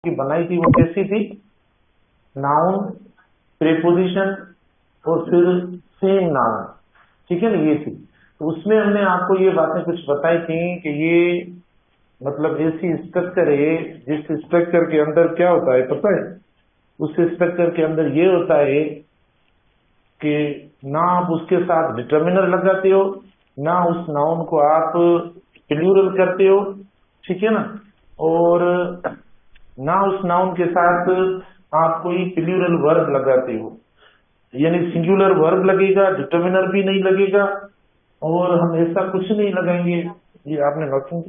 की बनाई थी वो कैसी थी, नाउन, प्रीपोजिशन और फिर सेम नाउन, ठीक है ना, ये थी। तो उसमें हमने आपको ये बातें कुछ बताई थी कि ये मतलब ऐसी स्ट्रक्चर है जिस स्ट्रक्चर के अंदर क्या होता है पता है, उस स्ट्रक्चर के अंदर ये होता है कि ना आप उसके साथ डिटर्मिनर लगाते हो, ना उस नाउन को आप प्लूरल करते हो, ठीक है ना, और ना उस नाउन के साथ आप कोई प्लूरल वर्ब लगाते हो, यानी सिंगुलर वर्ब लगेगा, डिटर्मिनर भी नहीं लगेगा, और हम ऐसा कुछ नहीं लगाएंगे। ये आपने नोटिंग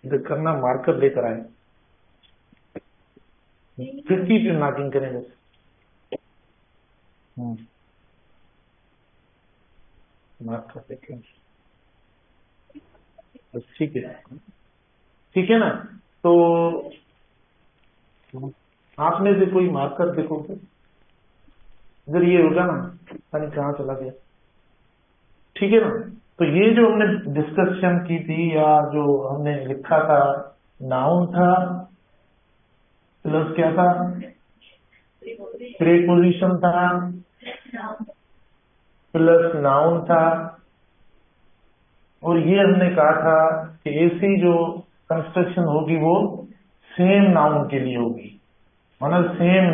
इधर करना, मार्कर लेकर आए, 50 पे मार्किंग करेंगे। मार्कर देखें, बस ठीक है, ठीक है ना। तो आप में से कोई मार्कर देखो, इधर ये होगा ना, पता नहीं कहाँ चला गया, ठीक है ना। तो ये जो हमने डिस्कशन की थी या जो हमने लिखा था, नाउन था प्लस क्या था, प्रीपोजिशन था प्लस नाउन था, और ये हमने कहा था कि ऐसी जो कंस्ट्रक्शन होगी वो सेम नाउन के लिए होगी, मतलब सेम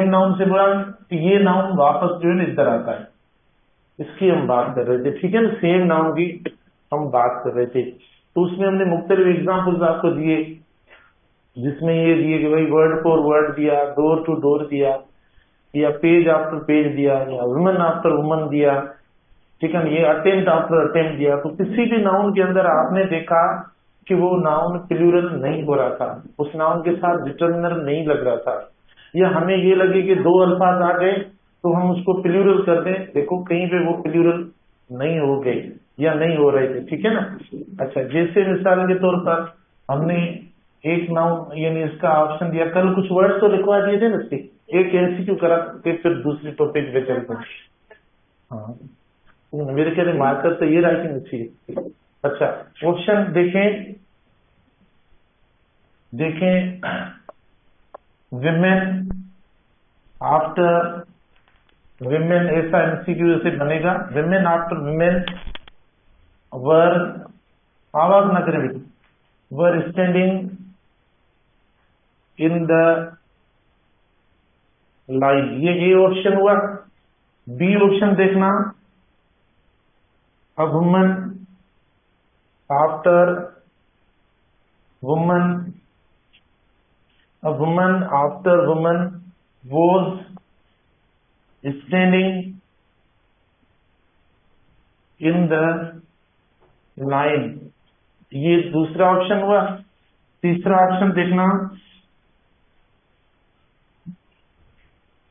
नाउन से बोला कि ये नाउन वापस जो है ना इधर आता है, इसकी हम बात कर रहे थे, ठीक है ना, सेम नाउन की हम बात कर रहे थे। तो उसमें हमने मुख्तलिफ एग्जाम्पल्स आपको दिए, जिसमें ये दिए कि भाई वर्ड फॉर वर्ड दिया, डोर टू डोर दिया, या पेज आफ्टर पेज दिया, या वुमन आफ्टर वुमन दिया, ठीक है ना, ये अटेम्प्ट आफ्टर अटेम्प्ट दिया। तो किसी भी नाउन के अंदर आपने देखा कि वो नाउन प्लूरल नहीं हो रहा था, उस नाउन के साथ डिटर्मिनर नहीं लग रहा था, या हमें ये लगे कि दो अल्फाज आ गए तो हम उसको प्लूरल कर दें, देखो कहीं पे वो प्लूरल नहीं हो गए या नहीं हो रहे थे, ठीक है ना। अच्छा, जैसे मिसाल के तौर पर हमने एक नाउन यानी इसका ऑप्शन दिया, कल कुछ वर्ड्स तो लिखवा दिए थे ना इसके, एक एमसीक्यू करा के फिर दूसरे टॉपिक पे चलते हैं। हाँ, मेरे ख्याल में मार्कर से ये राइटिंग अच्छी है। अच्छा, ऑप्शन देखें, विमेन आफ्टर विमेन, ऐसा एमसीक्यू जैसे बनेगा, विमेन आफ्टर विमेन वर, आवाज ना करें बेटी, were standing in the line, ये ए ऑप्शन हुआ। बी ऑप्शन देखना, a woman after woman, a woman after woman was standing in the line, ये दूसरा ऑप्शन हुआ। तीसरा ऑप्शन देखना,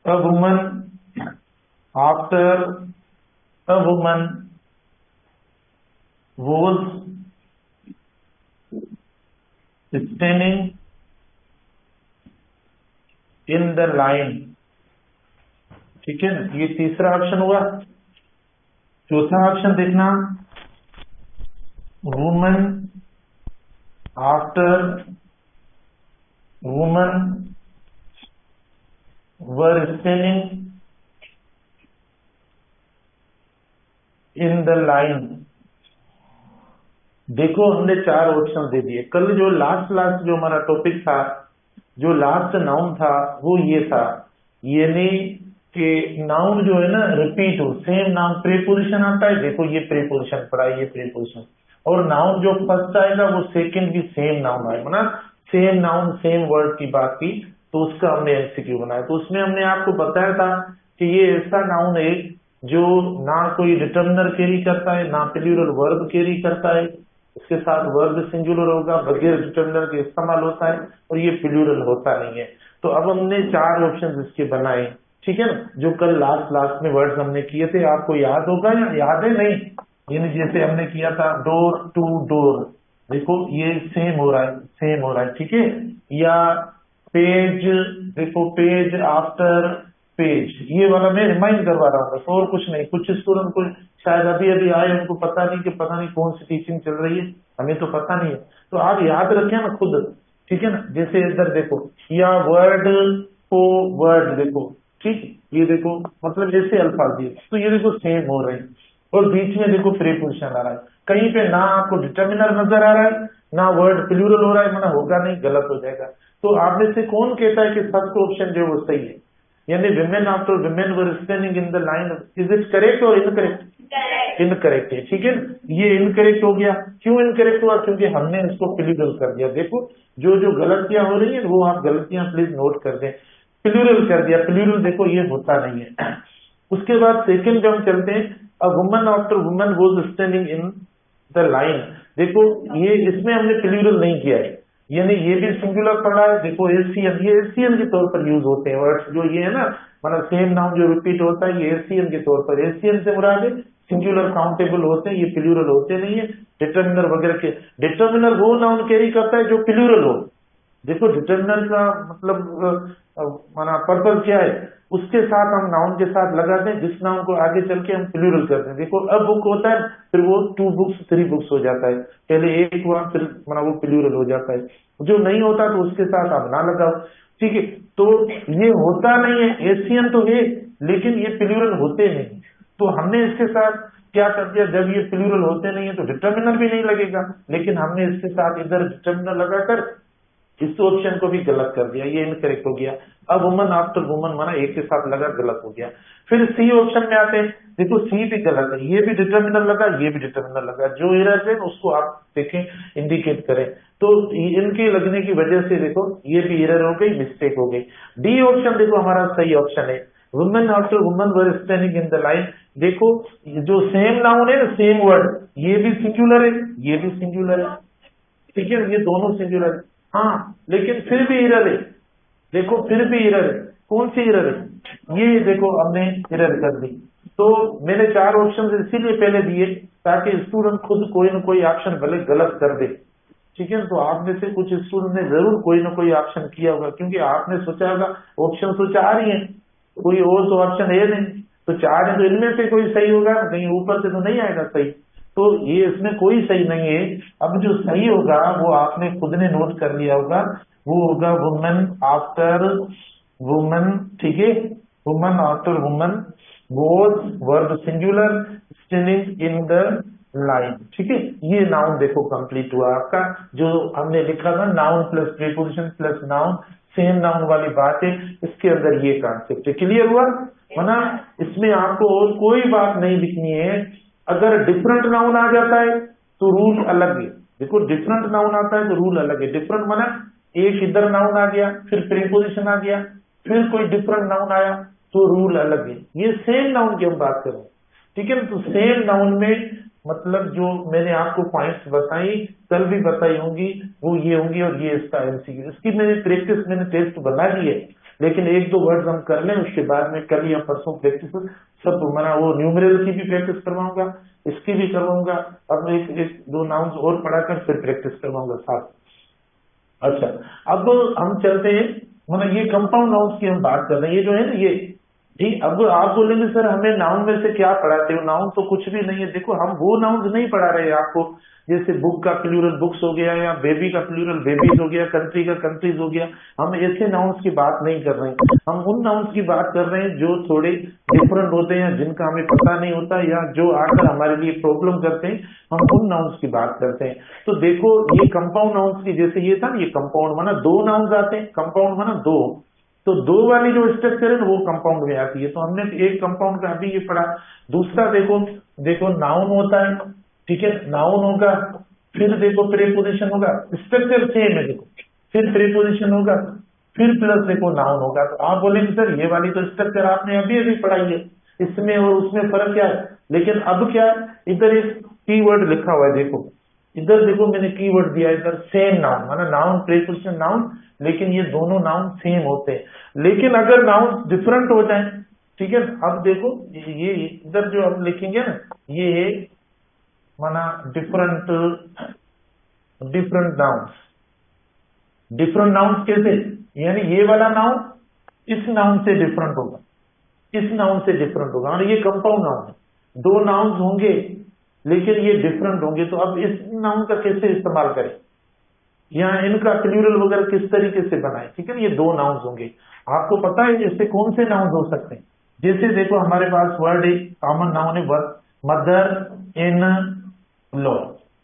a woman after a woman was standing in the line, ठीक है ना, ये तीसरा ऑप्शन हुआ। चौथा ऑप्शन देखना, woman after woman were standing in the line. देखो हमने चार ऑप्शन दे दिए। कल जो लास्ट जो हमारा टॉपिक था, जो लास्ट नाउन था वो ये था, यानी कि नाउन जो है ना रिपीट हो, सेम नाउन, प्रीपोजिशन आता है, देखो ये प्रीपोजिशन पड़ा है, ये प्रीपोजिशन, और नाउन जो फर्स्ट आएगा वो सेकंड भी सेम नाउन आएगा ना, सेम नाउन सेम वर्ड की बात की, तो उसका हमने एमसीक्यू बनाया। तो उसमें हमने आपको बताया था कि ये ऐसा नाउन है जो ना कोई डिटर्मिनर कैरी करता है, ना प्लूरल वर्ब कैरी करता है, इसके साथ वर्ब सिंगुलर होगा, बगैर डिटर्मिनर के इस्तेमाल होता है, और ये प्लूरल होता नहीं है। तो अब हमने चार ऑप्शन इसके बनाए, ठीक है ना, जो कल लास्ट में वर्ड्स हमने किए थे, आपको याद होगा या याद है नहीं, यानी जैसे हमने किया था डोर टू डोर, देखो ये सेम हो रहा है, ठीक है, या पेज, देखो पेज आफ्टर पेज, ये वाला मैं रिमाइंड करवा रहा हूँ बस, और कुछ नहीं। कुछ स्टूडेंट को शायद अभी आए, उनको पता नहीं कि पता नहीं कौन सी टीचिंग चल रही है, हमें तो पता नहीं है, तो आप याद रखें ना खुद ठीक है ना। जैसे इधर देखो, या वर्ड को वर्ड देखो, ठीक, ये देखो मतलब ऐसे अल्फाज दिए, तो ये देखो सेम हो रहे हैं। और बीच में देखो प्रीपोजिशन आ रहा है, कहीं पे ना आपको डिटर्मिनर नजर आ रहा है, ना वर्ड प्लूरल हो रहा है, माना होगा नहीं, गलत हो जाएगा। तो आप में से कौन कहता है कि फर्स्ट ऑप्शन जो है वो सही है, यानी women after women were standing in the line, is it correct और इनकरेक्ट? इनकरेक्ट है, ठीक है। ये इनकरेक्ट हो गया। क्यों इनकरेक्ट हुआ? क्योंकि हमने इसको प्लूरल कर दिया। देखो जो जो गलतियां हो रही है वो आप गलतियां प्लीज नोट कर दें। प्लूरल कर दिया, प्लूरल देखो ये होता नहीं है। उसके बाद सेकंड जो हम चलते हैं, a woman after woman was standing in the line, देखो ये इसमें हमने प्लूरल नहीं किया है, यानी ये भी सिंगुलर पड़ा है। देखो एशियन, ये एशियन के तौर पर यूज होते हैं वर्ड्स, जो ये है ना, मतलब सेम नाउन जो रिपीट होता है, ये एशियन के तौर पर, एशियन से मुराद है सिंगुलर काउंटेबल होते हैं, ये प्लूरल होते नहीं है। डिटर्मिनर वगैरह के, डिटर्मिनर वो नाउन कैरी करता है जो प्लूरल हो। देखो डिटर्मिनर का मतलब माना पर्पज क्या है, उसके साथ हम नाउन के साथ लगाते हैं जिस नाउन को आगे चल के हम प्लूरल करते हैं। देखो अब बुक होता है, फिर वो 2 बुक्स 3 बुक्स हो जाता है, पहले एक हुआ फिर माना वो प्लूरल हो जाता है। जो नहीं होता तो उसके साथ आप ना लगाओ, ठीक है। तो ये होता नहीं है, एशियन तो है लेकिन ये प्लूरल होते नहीं। तो हमने इसके साथ क्या कर दिया, जब ये प्लूरल होते नहीं है तो डिटर्मिनर भी नहीं लगेगा, लेकिन हमने इसके साथ इधर डिटर्मिनर लगाकर इस ऑप्शन को भी गलत कर दिया, ये इनकरेक्ट हो गया। अब वुमन आफ्टर वुमन माना एक के साथ लगा, गलत हो गया। फिर सी ऑप्शन में आते हैं, देखो सी भी गलत है, ये भी डिटर्मिनर लगा, ये भी डिटर्मिनर लगा। जो एरर है उसको आप देखें, इंडिकेट करें। तो इनके लगने की वजह से देखो ये भी एरर हो गई, मिस्टेक हो गई। डी ऑप्शन देखो हमारा सही ऑप्शन है, women after woman were standing in the line. देखो जो सेम नाउन है ना, सेम वर्ड, ये भी सिंगुलर है, ये भी सिंगुलर है, ठीक है, ये दोनों सिंगुलर है। हाँ लेकिन फिर भी एरर है, देखो फिर भी एरर है। कौन सी एरर है? ये देखो हमने एरर कर दी। तो मैंने 4 ऑप्शन इसीलिए पहले दिए ताकि स्टूडेंट खुद कोई ना कोई ऑप्शन भले गलत कर दे, ठीक है। तो आप में से कुछ स्टूडेंट ने जरूर कोई ना कोई ऑप्शन किया होगा, क्योंकि आपने सोचा होगा ऑप्शन तो 4 ही है, कोई और तो ऑप्शन है नहीं, तो 4 है तो इनमें से कोई सही होगा, कहीं ऊपर से तो नहीं आएगा सही। तो ये इसमें कोई सही नहीं है। अब जो सही होगा वो आपने खुद ने नोट कर लिया होगा, वो होगा वुमेन आफ्टर वुमन, ठीक है, woman after woman was verb singular standing in the line, ठीक है। ये नाउन देखो कंप्लीट हुआ आपका, जो हमने लिखा था noun plus preposition plus noun, same noun वाली बात है, इसके अंदर ये कॉन्सेप्ट है। क्लियर हुआ? वरना इसमें आपको और कोई बात नहीं लिखनी है। अगर डिफरेंट नाउन आ जाता है तो रूल अलग है। देखो डिफरेंट नाउन आता है तो रूल अलग है। डिफरेंट माना एक इधर नाउन आ गया, फिर प्रीपोजिशन आ गया, फिर कोई डिफरेंट नाउन आया, तो रूल अलग है। ये सेम नाउन की हम बात कर रहे हैं, ठीक है ना। तो सेम नाउन में मतलब जो मैंने आपको पॉइंट्स बताई, कल भी बताई होंगी, वो ये होंगी और ये इसका एमसीक्यू। इसकी मैंने प्रैक्टिस, मैंने टेस्ट बना ली है, लेकिन 1-2 वर्ड्स हम कर लें, उसके बाद में कल या परसों प्रैक्टिस सब मना, वो न्यूमेरल की भी प्रैक्टिस करवाऊंगा, इसकी भी करवाऊंगा। अब एक 2 नाउन्स और पढ़ाकर फिर प्रैक्टिस करवाऊंगा साथ। अच्छा अब हम चलते हैं, मतलब ये कंपाउंड नाउन्स की हम बात कर रहे हैं, ये जो है ना ये ठीक। अब आप बोलेंगे सर हमें नाउन में से क्या पढ़ाते हो, नाउन तो कुछ भी नहीं है। देखो हम वो नाउन्स नहीं पढ़ा रहे आपको, जैसे बुक का प्लूरल बुक्स हो गया, या बेबी का प्लूरल बेबीज हो गया, कंट्री का कंट्रीज हो गया। हम ऐसे नाउन्स की बात नहीं कर रहे हैं, हम उन नाउन्स की बात कर रहे हैं जो थोड़े डिफरेंट होते हैं, जिनका हमें पता नहीं होता, या जो आकर हमारे लिए प्रॉब्लम करते हैं, हम उन नाउन्स की बात करते हैं। तो देखो ये कंपाउंड नाउन्स की, जैसे ये था ना, ये कंपाउंड माना 2 नाउन्स आते हैं, कंपाउंड माना 2, तो 2 वाली जो स्ट्रक्चर है ना वो कंपाउंड में आती है। तो हमने एक कंपाउंड का अभी ये पढ़ा। दूसरा देखो, देखो नाउन होता है, ठीक है, नाउन होगा, फिर देखो प्रीपोजिशन होगा, स्ट्रक्चर सेम है देखो, फिर प्रीपोजिशन होगा, फिर प्लस देखो नाउन होगा। तो आप बोलेंगे सर ये वाली तो स्ट्रक्चर आपने अभी अभी पढ़ाई है, इसमें और उसमें फर्क क्या है? लेकिन अब क्या है, इधर एक कीवर्ड लिखा हुआ है, देखो इधर देखो मैंने कीवर्ड दिया इधर, सेम नाउन, माना नाउन प्रीपोजिशन नाउन, लेकिन ये दोनों नाउन सेम होते हैं। लेकिन अगर नाउन डिफरेंट हो जाए, ठीक है, अब देखो ये इधर जो हम लिखेंगे ना, ये है माना different, different nouns. Different nouns कैसे? यानी ये वाला नाउन इस नाउन से डिफरेंट होगा, इस नाउन से डिफरेंट होगा, और ये कंपाउंड नाउन है। 2 नाउन्स होंगे लेकिन ये डिफरेंट होंगे, तो अब इस नाउन का कैसे इस्तेमाल करें? या इनका प्लूरल वगैरह किस तरीके से बनाए, ठीक है। ये दो नाउन्स होंगे। आपको पता है इससे कौन से नाउन्स हो सकते हैं? जैसे देखो हमारे पास वर्ड एक कॉमन नाउन है, मदर इन लॉ,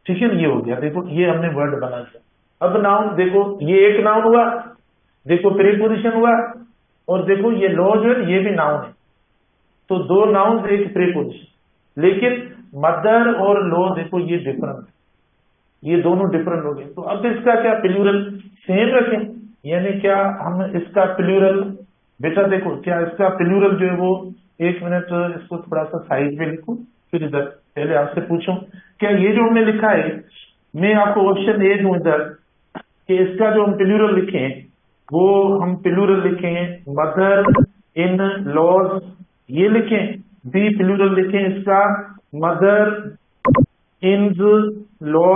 ठीक है। ये हो गया, देखो ये हमने वर्ड बना दिया। अब नाउन देखो, ये एक नाउन हुआ, देखो प्रीपोजिशन हुआ, और देखो ये लॉ जो है ये भी नाउन है। तो दो नाउन एक प्रीपोजिशन, लेकिन मदर और लॉ देखो ये डिफरेंट है, ये दोनों डिफरेंट हो गए। तो अब इसका क्या प्लूरल सेम रखें, यानी क्या हम इसका प्लूरल, बेटा देखो क्या इसका प्लूरल जो है वो, एक मिनट इसको थोड़ा सा साइड में लिखूं, फिर इधर पहले आपसे पूछूं क्या ये जो हमने लिखा है, मैं आपको ऑप्शन ए दूं इधर कि इसका जो हम प्लूरल लिखें वो हम प्लूरल लिखें मदर इन लॉज, ये लिखें। बी प्लूरल लिखें इसका मदर इन लॉ,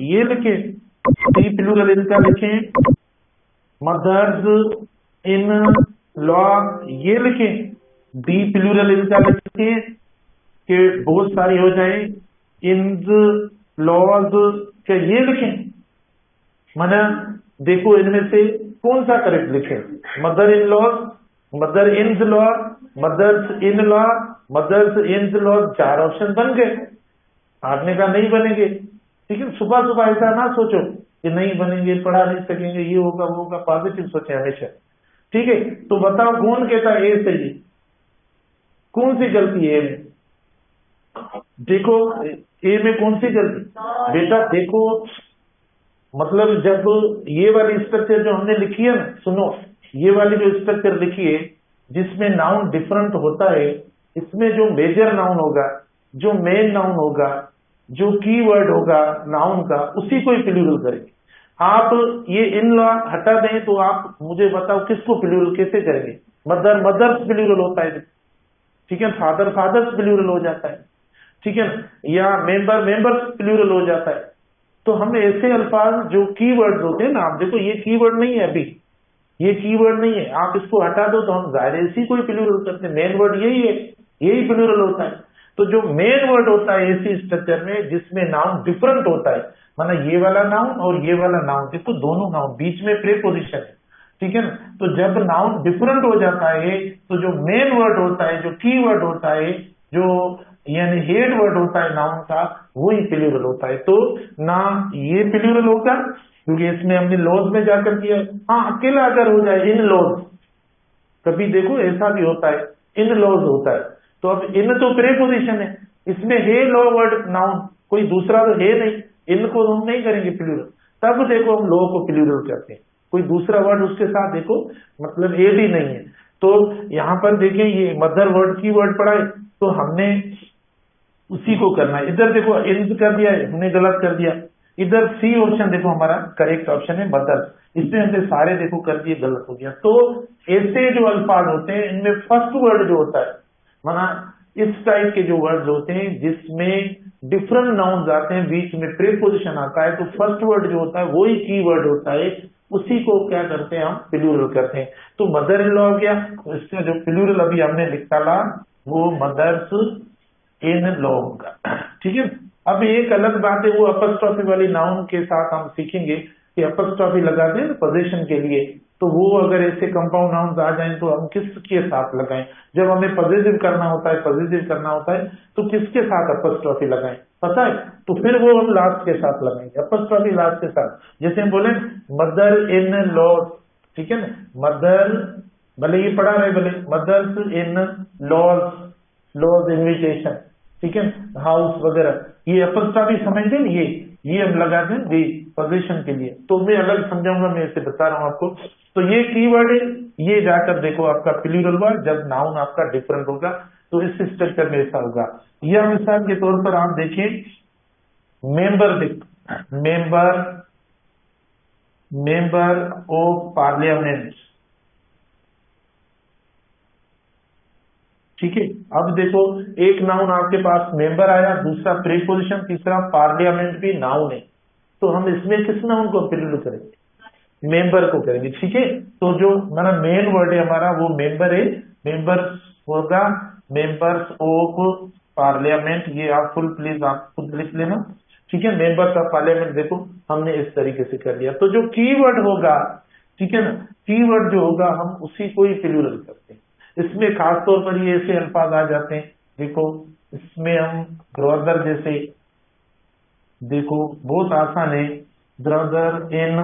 ये लिखें। सी प्लूरल इनका लिखें मदर्स इन लॉ, ये लिखें। डी प्लूरल इनका लिखें कि बहुत सारी हो जाए इन लॉज, क्या ये लिखें। माना देखो इनमें से कौन सा करेक्ट लिखें, mother in laws, mother in law, mothers in law, mothers in law, चार ऑप्शन बन गए। आपने कहा नहीं बनेंगे, ठीक है। सुबह सुबह ऐसा ना सोचो कि नहीं बनेंगे, पढ़ा नहीं सकेंगे, ये होगा वो होगा, पॉजिटिव सोचे हमेशा, ठीक है। तो बताओ कौन कहता है ए सही, कौन सी गलती है ए में? देखो ए में कौन सी गलती बेटा, देखो मतलब जब ये वाली स्ट्रक्चर जो हमने लिखी है ना, सुनो, ये वाली जो स्ट्रक्चर लिखी है जिसमें नाउन डिफरेंट होता है, इसमें जो मेजर नाउन होगा, जो मेन नाउन होगा, जो कीवर्ड होगा नाउन का, उसी को ही प्लूरल करेंगे। आप ये इन लॉ हटा दें तो आप मुझे बताओ किसको प्लूरल कैसे करेंगे? मदर मदर्स प्लूरल होता है, ठीक है। फादर फादर्स प्लूरल हो जाता है, ठीक है ना। या मेंबर मेंबर्स प्लूरल हो जाता है। तो हम ऐसे अल्फाज जो कीवर्ड्स होते हैं ना, आप देखो ये कीवर्ड नहीं है, अभी ये कीवर्ड नहीं है, आप इसको हटा दो तो हम जाहिर इसी को ही प्लूरल करते हैं। मेन वर्ड यही है, यही प्लूरल होता है। तो जो मेन वर्ड होता है ऐसी स्ट्रक्चर में जिसमें नाउन डिफरेंट होता है, माना ये वाला नाउन और ये वाला नाउन, देखो दोनों नाउन बीच में प्रीपोजिशन है, ठीक है ना। तो जब नाउन डिफरेंट हो जाता है तो जो मेन वर्ड होता है, जो की वर्ड होता है, जो यानी हेड वर्ड होता है नाउन का, वही प्लूरल होता है। तो ना ये प्लूरल होगा क्योंकि इसमें हमने लॉज में जाकर किया। हाँ, अकेला अगर हो जाए इन लॉज, कभी देखो ऐसा भी होता है इन लॉज होता है, तो अब इन तो प्रीपोजिशन है, इसमें है लॉ वर्ड नाउन, कोई दूसरा तो है नहीं, इनको हम नहीं करेंगे प्लूरल। तब देखो हम लॉ को प्लूरल करते हैं, कोई दूसरा वर्ड उसके साथ देखो मतलब ए भी नहीं है। तो यहां पर देखिए ये मदर वर्ड की वर्ड पढ़ा है तो हमने उसी को करना है। इधर देखो इन कर दिया है, हमने गलत कर दिया। इधर सी ऑप्शन देखो हमारा करेक्ट ऑप्शन है मदर, इसमें हमने सारे देखो कर दिए, गलत हो गया। तो ऐसे जो अल्फाज होते हैं इनमें फर्स्ट वर्ड जो होता है, माना इस टाइप के जो वर्ड्स होते हैं जिसमें डिफरेंट नाउन्स आते हैं, बीच में प्रीपोजिशन आता है, तो फर्स्ट वर्ड जो होता है वही की वर्ड होता है, उसी को क्या करते हैं हम प्लूरल करते हैं। तो मदर इन लॉ हो गया, तो इसका जो प्लूरल अभी हमने निकाला वो मदर्स इन लॉ होगा, ठीक है। अब एक अलग बात है वो अपस्ट्रॉफी वाली नाउन के साथ हम सीखेंगे कि अपस्ट्रॉफी लगाते हैं पोजीशन के लिए, तो वो अगर ऐसे कंपाउंड नाउन्स आ जाएं तो हम किसके साथ लगाएं? जब हमें पॉजिटिव करना होता है, पॉजिटिव करना होता है तो किसके साथ अपस्ट्रॉफी लगाएं पता है? तो फिर वो हम लास्ट के साथ लगाएंगे, अपस्ट्रॉफी लास्ट के साथ। जैसे हम बोले मदर इन लॉ, ठीक है ना, मदर भले ये पढ़ा रहे, भले mothers in laws, laws invitation, ठीक है, हाउस वगैरह, ये अपस्ट्रॉफी समझते हैं ये हम लगा दें पोजीशन के लिए। तो मैं अलग समझाऊंगा, मैं इसे बता रहा हूं आपको। तो ये कीवर्ड है, ये जाकर देखो आपका प्लूरल वर्ड जब नाउन आपका डिफरेंट होगा तो इस स्ट्रक्चर में ऐसा होगा। यह मिसाल के तौर पर आप देखिए member, member member of parliament, ठीक है। अब देखो एक नाउन आपके पास मेंबर आया, दूसरा प्रीपोजिशन, तीसरा पार्लियामेंट भी नाउन है, तो हम इसमें किस नाउन को प्लूरल करेंगे? मेंबर को करेंगे, ठीक है। तो जो हमारा मेन वर्ड है हमारा वो मेंबर है, मेंबर्स होगा मेंबर्स ऑफ पार्लियामेंट, ये आप फुल प्लीज आप खुद लिख लेना, ठीक है, मेंबर्स ऑफ पार्लियामेंट, देखो हमने इस तरीके से कर लिया। तो जो कीवर्ड होगा, ठीक है ना, कीवर्ड जो होगा हम उसी को ही प्लूरल करते हैं। इसमें खासतौर पर ये ऐसे अल्फाज आ जाते हैं, देखो इसमें हम ब्रदर जैसे, देखो बहुत आसान है, ब्रदर इन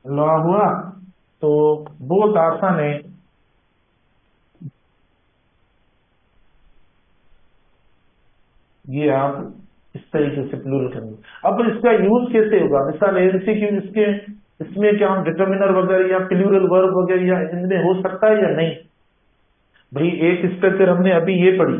लॉ हुआ तो बहुत आसान है, ये आप इस तरीके से प्लूरल करेंगे। अब इसका यूज कैसे होगा, मिसाल एमसीक्यू इसके, इसमें क्या हम डिटर्मिनर वगैरह या प्लूरल वर्ब वगैरह या इनमें हो सकता है या नहीं? भाई एक स्ट्रक्चर हमने अभी ये पढ़ी,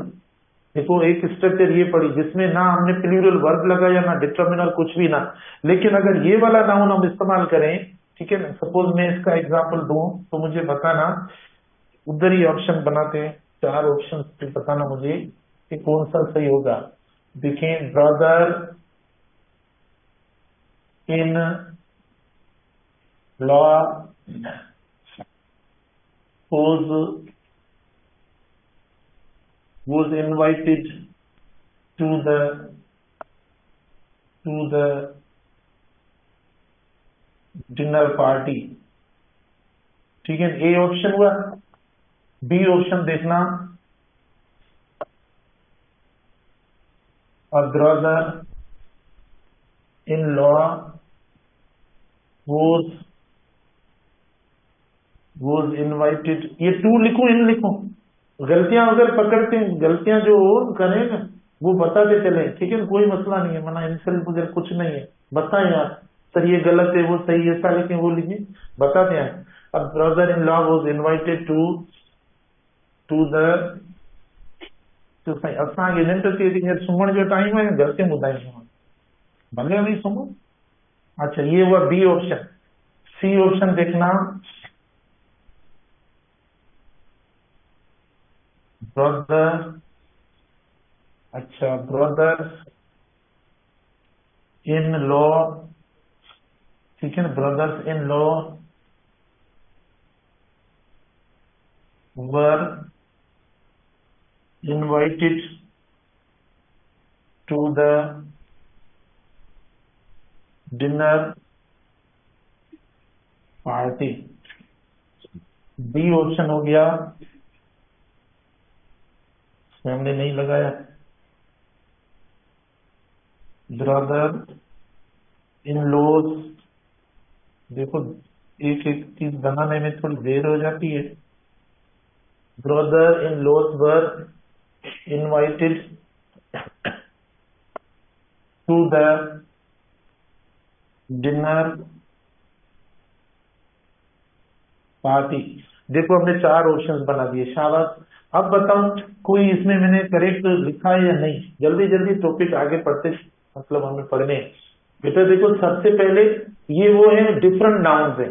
देखो एक स्ट्रक्चर ये पढ़ी जिसमें ना हमने प्लूरल वर्ब लगाया ना डिटर्मिनर कुछ भी ना, लेकिन अगर ये वाला नाउन हम इस्तेमाल करें, ठीक है ना, सपोज मैं इसका एग्जांपल दूं तो मुझे बताना, उधर ही ऑप्शन बनाते हैं, 4 ऑप्शन से बताना मुझे कि कौन सा सही होगा। देखिए brother in law was invited to the dinner party, ठीक है, ए ऑप्शन हुआ। बी ऑप्शन देखना, a brother in law was invited, ये टू लिखूं इन लिखूं, गलतियां अगर पकड़ते हैं, गलतियां जो करें ना वो बताते चले, ठीक है, कोई मसला नहीं है, मना इंसल्ट वगैरह कुछ नहीं है, बताएं यार सर ये गलत है वो सही है, ऐसा लिखें वो लिखें, बताते हैं। अब brother in law was invited to the, तो सही असांखे निंड थी हींअर सुम्हण जो टाइम है, गलतियूं ॿुधाईंदो भले अभी सुम्हो। अच्छा ये हुआ बी ऑप्शन। सी ऑप्शन देखना, ब्रदर, अच्छा ब्रदर इन लॉ, ठीक है ना, brothers in law were invited to the dinner party, B option हो गया, इसमें हमने नहीं लगाया। ब्रदर इन लॉज, देखो एक एक चीज बनाने में थोड़ी देर हो जाती है। Brother in laws were invited to the dinner party, देखो हमने 4 ऑप्शंस बना दिए, शाबाश। अब बताओ कोई इसमें मैंने करेक्ट लिखा है या नहीं, जल्दी जल्दी टॉपिक आगे पढ़ते, मतलब हमें पढ़ने। बेटा देखो सबसे पहले ये वो है डिफरेंट नाउन्स है,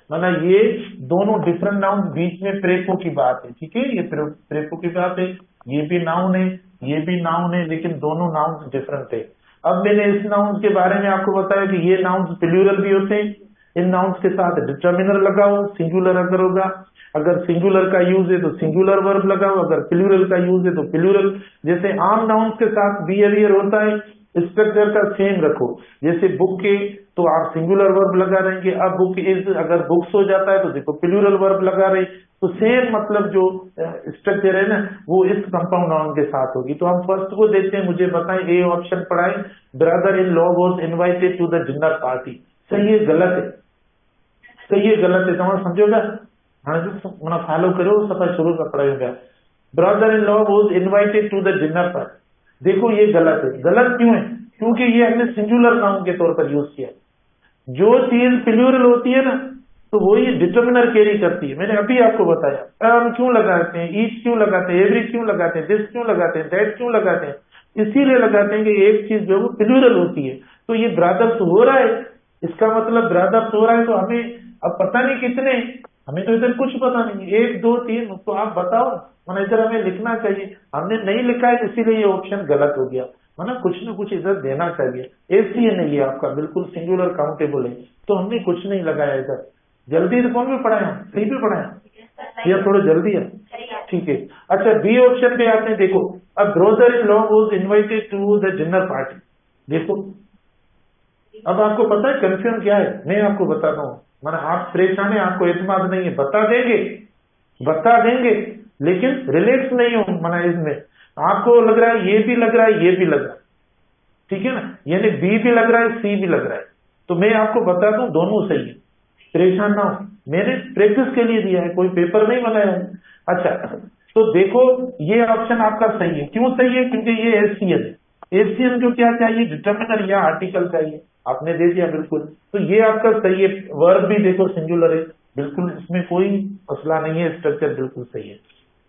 मतलब ये दोनों डिफरेंट नाउन, बीच में प्रेको की बात है, ठीक है, ये प्रेको की बात है, ये भी नाउन है ये भी नाउन है, लेकिन दोनों नाउन डिफरेंट है। अब मैंने इस नाउन के बारे में आपको बताया कि ये नाउन प्लूरल भी होते हैं, इन नाउन्स के साथ डिटर्मिनर लगाओ, सिंगुलर अगर होगा, अगर सिंगुलर का यूज है तो सिंगुलर वर्ब लगाओ, अगर प्लूरल का यूज है तो प्लूरल। जैसे आम नाउन्स के साथ बिहेवियर होता है, स्ट्रक्चर का सेम रखो, जैसे बुक के तो आप सिंगुलर वर्ब लगा देंगे, अब बुक इज, अगर बुक्स हो जाता है तो देखो प्लूरल वर्ब लगा रहे, तो सेम मतलब जो स्ट्रक्चर है ना वो इस कंपाउंड नाउन के साथ होगी। तो हम फर्स्ट को देखते हैं, मुझे बताएं ए ऑप्शन पढ़ाएं, brother in law was invited to the dinner party, सही है गलत है? सही है गलत है तमाम समझोगा, हाँ मना फॉलो करो, सफा शुरू का पढ़ाएगा। Brother in law was invited to the dinner party, देखो ये गलत है। गलत क्यों है? क्योंकि ये हमने सिंगुलर नाउन के तौर पर यूज किया। जो चीज प्लूरल होती है ना तो वो ये डिटर्मिनर कैरी करती है, मैंने अभी आपको बताया। हम क्यों लगाते हैं, ईच क्यों लगाते हैं, एवरी क्यों लगाते हैं, दिस क्यों लगाते हैं, दैट क्यों लगाते हैं, इसीलिए लगाते हैं कि एक चीज जो है वो प्लूरल होती है। तो ये ब्रदर्स हो रहा है, इसका मतलब ब्रदर्स हो रहा है, तो हमें अब पता नहीं कितने, हमें तो इधर कुछ पता नहीं, 1 2 3, तो आप बताओ, मैंने इधर हमें लिखना चाहिए, हमने नहीं लिखा है इसीलिए ये ऑप्शन गलत हो गया, मतलब कुछ न कुछ इधर देना चाहिए। ऐसी है नहीं, आपका बिल्कुल सिंगुलर काउंटेबल है, तो हमने कुछ नहीं लगाया इधर। जल्दी तो कौन भी पढ़ाया, सही भी पढ़ाया या थोड़ा जल्दी है? ठीक है। अच्छा बी ऑप्शन पे आते हैं, देखो अब brother in law was invited to the dinner party, देखो अब आपको पता है कंफ्यूजन क्या है, मैं आपको बताता हूँ। माना आप परेशान है, आपको एतमाद नहीं है, बता देंगे लेकिन रिलेट्स नहीं हो। माना इसमें आपको लग रहा है, ये भी लग रहा है, ये भी लग रहा है, ठीक है ना, यानी बी भी लग रहा है, सी भी लग रहा है, तो मैं आपको बता दूं दोनों सही है, परेशान ना हो। मैंने प्रैक्टिस के लिए दिया है, कोई पेपर नहीं बनाया है। अच्छा, तो देखो ये ऑप्शन आपका सही है। क्यों सही है? क्योंकि ये एससीएन है। एससीएन को क्या चाहिए? डिटर्मिनर या आर्टिकल चाहिए, आपने दे दिया बिल्कुल, तो ये आपका सही है। वर्ब भी देखो सिंगुलर है, बिल्कुल इसमें कोई मसला नहीं है, स्ट्रक्चर बिल्कुल सही है।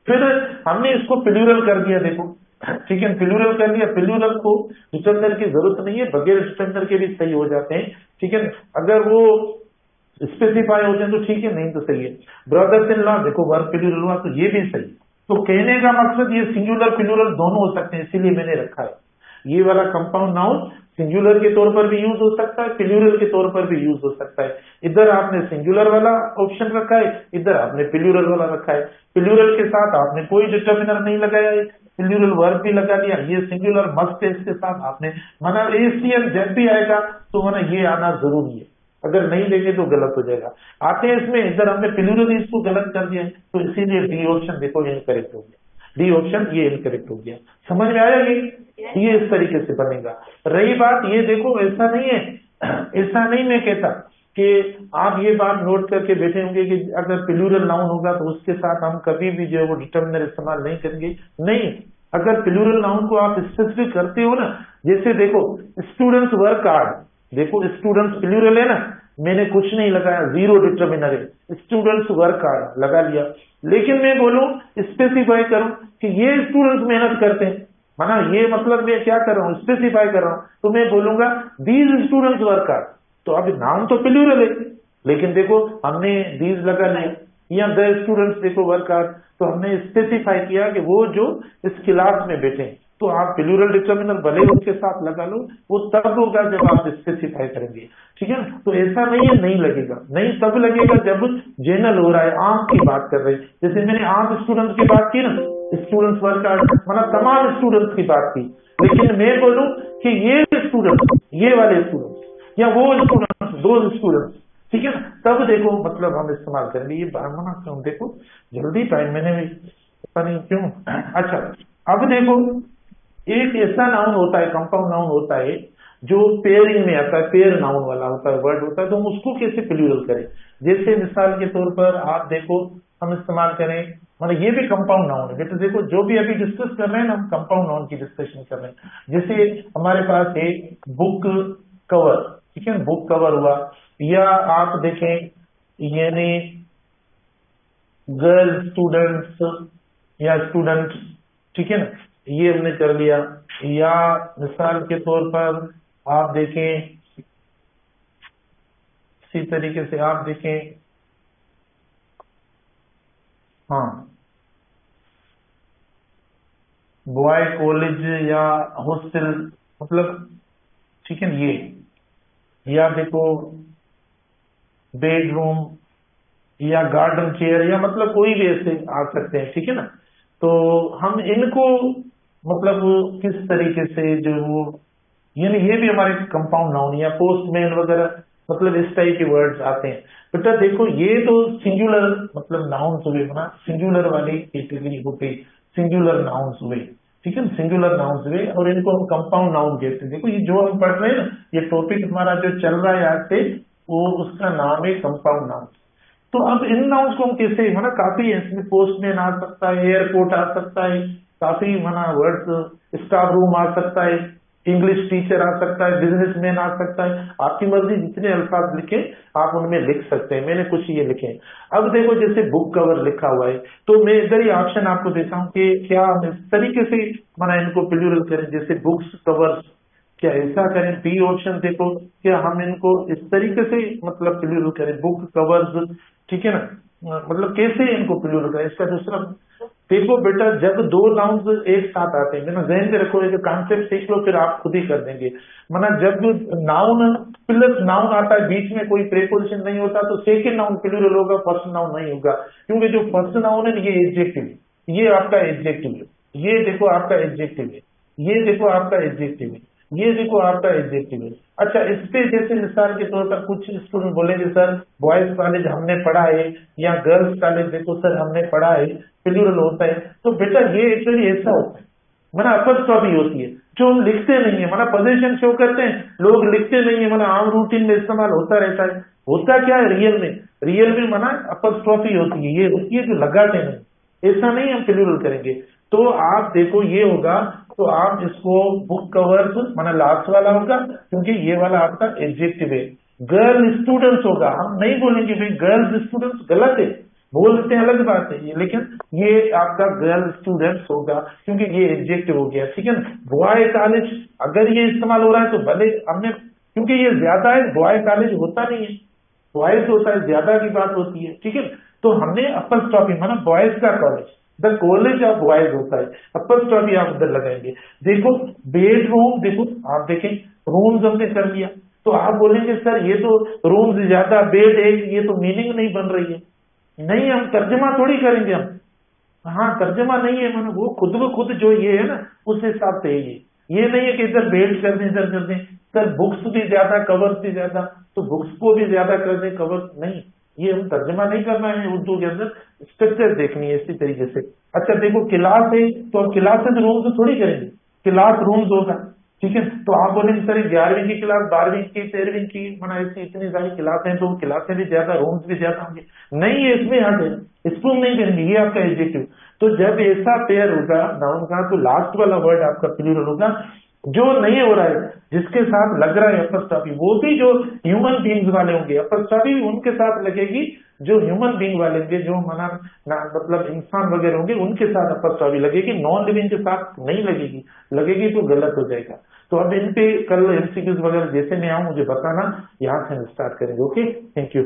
फिर हमने इसको प्लूरल कर दिया, देखो ठीक है, प्लूरल कर दिया। प्लूरल को डिटर्मिनर की जरूरत नहीं है, बगैर डिटर्मिनर के भी सही हो जाते हैं, ठीक है। अगर वो स्पेसिफाई होते हैं तो ठीक है, नहीं तो सही है। ब्रदर्स इन लॉ, देखो वर्ब प्लूरल हुआ तो ये भी सही। तो कहने का मकसद ये सिंगुलर प्लूरल दोनों हो सकते हैं, इसीलिए मैंने रखा है। ये वाला कंपाउंड नाउन सिंगुलर के तौर पर भी यूज हो सकता है, प्लूरल के तौर पर भी यूज हो सकता है। इधर आपने सिंगुलर वाला ऑप्शन रखा है, इधर आपने प्लूरल वाला रखा है। प्लूरल के साथ आपने कोई डिटर्मिनर नहीं लगाया है, प्लूरल वर्ब भी लगा दिया। ये सिंगुलर मस्ट है, इसके साथ आपने माना एसीएन जब भी आएगा तो माना ये आना जरूरी है, अगर नहीं देंगे तो गलत हो जाएगा। आते हैं इसमें, इधर हमने प्लूरल इसको गलत कर दिया है, तो इसीलिए डी ऑप्शन देखो इनकरेक्ट हो गया। डी ऑप्शन ये इनकरेक्ट हो गया। समझ में आया? ये इस तरीके से बनेगा। रही बात ये देखो, ऐसा नहीं है, ऐसा नहीं मैं कहता कि आप ये बात नोट करके बैठे होंगे कि अगर प्लूरल नाउन होगा तो उसके साथ हम कभी भी जो है वो डिटर्मिनर इस्तेमाल नहीं करेंगे। नहीं, अगर प्लूरल नाउन को आप स्पेसिफिक करते हो ना, जैसे देखो स्टूडेंट्स वर्क हार्ड, देखो स्टूडेंट्स प्लूरल है ना, मैंने कुछ नहीं लगाया, जीरो डिटर्मिनर है, स्टूडेंट्स वर्क हार्ड लगा लिया। लेकिन मैं बोलूं, स्पेसिफाई करूं कि ये स्टूडेंट्स मेहनत करते हैं, माना ये मतलब मैं क्या कर रहा हूं, स्पेसिफाई कर रहा हूं, तो मैं बोलूंगा दीज स्टूडेंट्स वर्क हार्ड। तो अब नाउन तो प्लूरल है, लेकिन देखो हमने दीज लगा लिया, या द स्टूडेंट्स देखो वर्क हार्ड, तो हमने स्पेसिफाई किया कि वो जो इस क्लास में बैठे। तो आप प्लूरल डिटर्मिनर भले उनके साथ लगा लो, वो तब होगा जब आप स्पेसिफाई करेंगे, ठीक है ना। तो ऐसा नहीं है नहीं लगेगा, नहीं तब लगेगा जब जनरल हो रहा है, आम की बात कर रहे हैं। जैसे मैंने आम स्टूडेंट्स की बात की ना, स्टूडेंट्स वर्क हार्ड, मतलब तमाम स्टूडेंट्स की बात की, लेकिन मैं बोलूं कि ये स्टूडेंट, ये वाले स्टूडेंट्स या वो स्टूडेंट्स, दो स्टूडेंट्स, ठीक है ना, तब देखो मतलब हम इस्तेमाल करेंगे। ये मना क्यों, देखो जल्दी टाइम मैंने भी पता नहीं क्यों। अच्छा, अब देखो एक ऐसा नाउन होता है, कंपाउंड नाउन होता है जो पेयरिंग में आता है, पेयर नाउन वाला होता है, वर्ड होता है, तो हम उसको कैसे प्लूरल करें। जैसे मिसाल के तौर पर आप देखो, हम इस्तेमाल करें, मतलब ये भी कंपाउंड नाउन है बेटा, देखो जो भी अभी डिस्कस कर रहे हैं ना, हम कंपाउंड नाउन की डिस्कशन कर रहे हैं। जैसे हमारे पास है बुक कवर, ठीक है, बुक कवर हुआ, या आप देखें यानी गर्ल स्टूडेंट्स या स्टूडेंट्स, ठीक है ना, ये हमने कर लिया। या मिसाल के तौर पर आप देखें, इसी तरीके से आप देखें, हाँ बॉय कॉलेज या हॉस्टल, मतलब ठीक है ये, या देखो बेडरूम या गार्डन चेयर, या मतलब कोई भी ऐसे आ सकते हैं, ठीक है ना। तो हम इनको मतलब किस तरीके से जो वो, यानी ये भी हमारे कंपाउंड नाउन, या पोस्टमैन वगैरह, मतलब इस टाइप के वर्ड्स आते हैं। बेटा देखो ये तो सिंगुलर मतलब नाउन्स हुए ना, सिंगुलर वाली कैटेगरी होते, सिंगुलर नाउन्स हुए, ठीक है, सिंगुलर नाउन्स हुए, और इनको हम कंपाउंड नाउन कहते हैं। देखो ये जो हम पढ़ रहे हैं ना, ये टॉपिक हमारा जो चल रहा है आज से, वो उसका नाम है कंपाउंड नाउन। तो अब इन नाउन्स को हम कैसे, है ना, काफी है इसमें, पोस्टमैन आ सकता है, एयरपोर्ट आ सकता है, काफी माना वर्ड्स, स्टाफ रूम आ सकता है, इंग्लिश टीचर आ सकता है, बिजनेसमैन आ सकता है, आपकी मर्जी जितने अल्फाज लिखे आप उनमें लिख सकते हैं, मैंने कुछ ये लिखे हैं। अब देखो जैसे बुक कवर लिखा हुआ है, तो मैं इधर ही ऑप्शन आपको देता हूँ कि क्या हम इस तरीके से माना इनको प्लूरल करें, जैसे बुक्स कवर्स, क्या ऐसा करें। बी ऑप्शन देखो, क्या हम इनको इस तरीके से मतलब प्लूरल करें, बुक कवर्स, ठीक है ना, मतलब कैसे इनको प्लूरल करें। इसका दूसरा देखो बेटा, जब दो नाउन्स एक साथ आते हैं, जहन में रखो, एक कॉन्सेप्ट सीख लो फिर आप खुद ही कर देंगे। माना जब नाउन प्लस नाउन आता है, बीच में कोई प्रेपोजिशन नहीं होता, तो सेकंड नाउन प्लूरल होगा, फर्स्ट नाउन नहीं होगा, क्योंकि जो फर्स्ट नाउन है ये एडजेक्टिव है, ये आपका एडजेक्टिव है, ये देखो आपका एडजेक्टिव है, ये देखो आपका एडजेक्टिव है, ये देखो आपका एडजेक्टिव है। अच्छा, इस पे जैसे मिसाल के तौर पर कुछ स्टूडेंट बोलेंगे सर बॉयज कॉलेज हमने पढ़ा है या गर्ल्स कॉलेज देखो सर हमने पढ़ा है, प्लूरल होता है। तो बेटा ये एक्चुअली ऐसा होता है, माना अपस्ट्रॉफी होती है जो हम लिखते नहीं है, माना पोजीशन शो करते हैं, लोग लिखते नहीं है, माना आम रूटीन में इस्तेमाल होता रहता है। होता क्या है रियल में, रियल में माना अपस्ट्रॉफी होती है, ये होती है जो लगाते नहीं, ऐसा नहीं हम प्लूरल करेंगे। तो आप देखो ये होगा, तो आप इसको बुक कवर्स माना लास्ट वाला होगा, क्योंकि ये वाला आपका एडजेक्टिव है। गर्ल स्टूडेंट्स होगा, हम नहीं बोलेंगे भाई गर्ल्स स्टूडेंट्स, गलत है, बोल देते हैं अलग बात है ये, लेकिन ये आपका गर्ल स्टूडेंट्स होगा क्योंकि ये एडजेक्टिव हो गया, ठीक है ना। बॉय कॉलेज अगर ये इस्तेमाल हो रहा है तो भले हमने, क्योंकि ये ज्यादा है, बॉय कॉलेज होता नहीं है, बॉयज होता है, ज्यादा की बात होती है, ठीक है। तो हमने अपस्ट्रॉफी माना बॉयज का college, the college of boys होता है, अपस्ट्रॉफी आप उधर लगाएंगे। देखो बेडरूम, देखो आप देखें रूम्स हमने कर लिया, तो आप बोलेंगे सर ये तो रूम्स ज्यादा बेड एक, ये तो मीनिंग नहीं बन रही है। नहीं, हम तर्जमा थोड़ी करेंगे हम, हाँ तर्जमा नहीं है, मैंने वो खुद ब खुद जो ये है ना उस हिसाब से है ये नहीं है कि इधर बेल्ट कर दें इधर कर दें। सर बुक्स भी ज्यादा कवर्स भी ज्यादा, तो बुक्स को भी ज्यादा कर दें कवर्स नहीं, ये हम तर्जमा नहीं करना है उर्दू के अंदर, स्ट्रक्चर देखनी है इसी तरीके से। अच्छा देखो क्लास है, तो हम क्लासेस रूम्स थोड़ी करेंगे, क्लास रूम्स होगा, ठीक है। तो आप बोलेंगे सर 11वीं की क्लास, 12वीं की, 13वीं की, माना ऐसी इतनी सारी क्लासें हैं, तो क्लासें भी ज्यादा रूम्स भी ज्यादा होंगे, नहीं है इसमें यहाँ से इसको हम नहीं करेंगे, ये आपका एडजेक्टिव। तो जब ऐसा पेयर होगा नाउन का, तो लास्ट वाला वर्ड आपका प्लूरल होगा, जो नहीं हो रहा है, जिसके साथ लग रहा है अपस्ट्रॉफी, वो भी जो ह्यूमन बींग्स वाले होंगे, अपस्ट्रॉफी उनके साथ लगेगी, जो ह्यूमन बींग वाले होंगे, जो मना मतलब इंसान वगैरह होंगे, उनके साथ अपस्ट्रॉफी लगेगी, नॉन लिविंग के साथ नहीं लगेगी, लगेगी तो गलत हो जाएगा। तो अब इन पे कल एमसीक्यूज वगैरह जैसे मैं आऊं मुझे बताना, यहाँ से हम स्टार्ट करेंगे। Okay, thank you.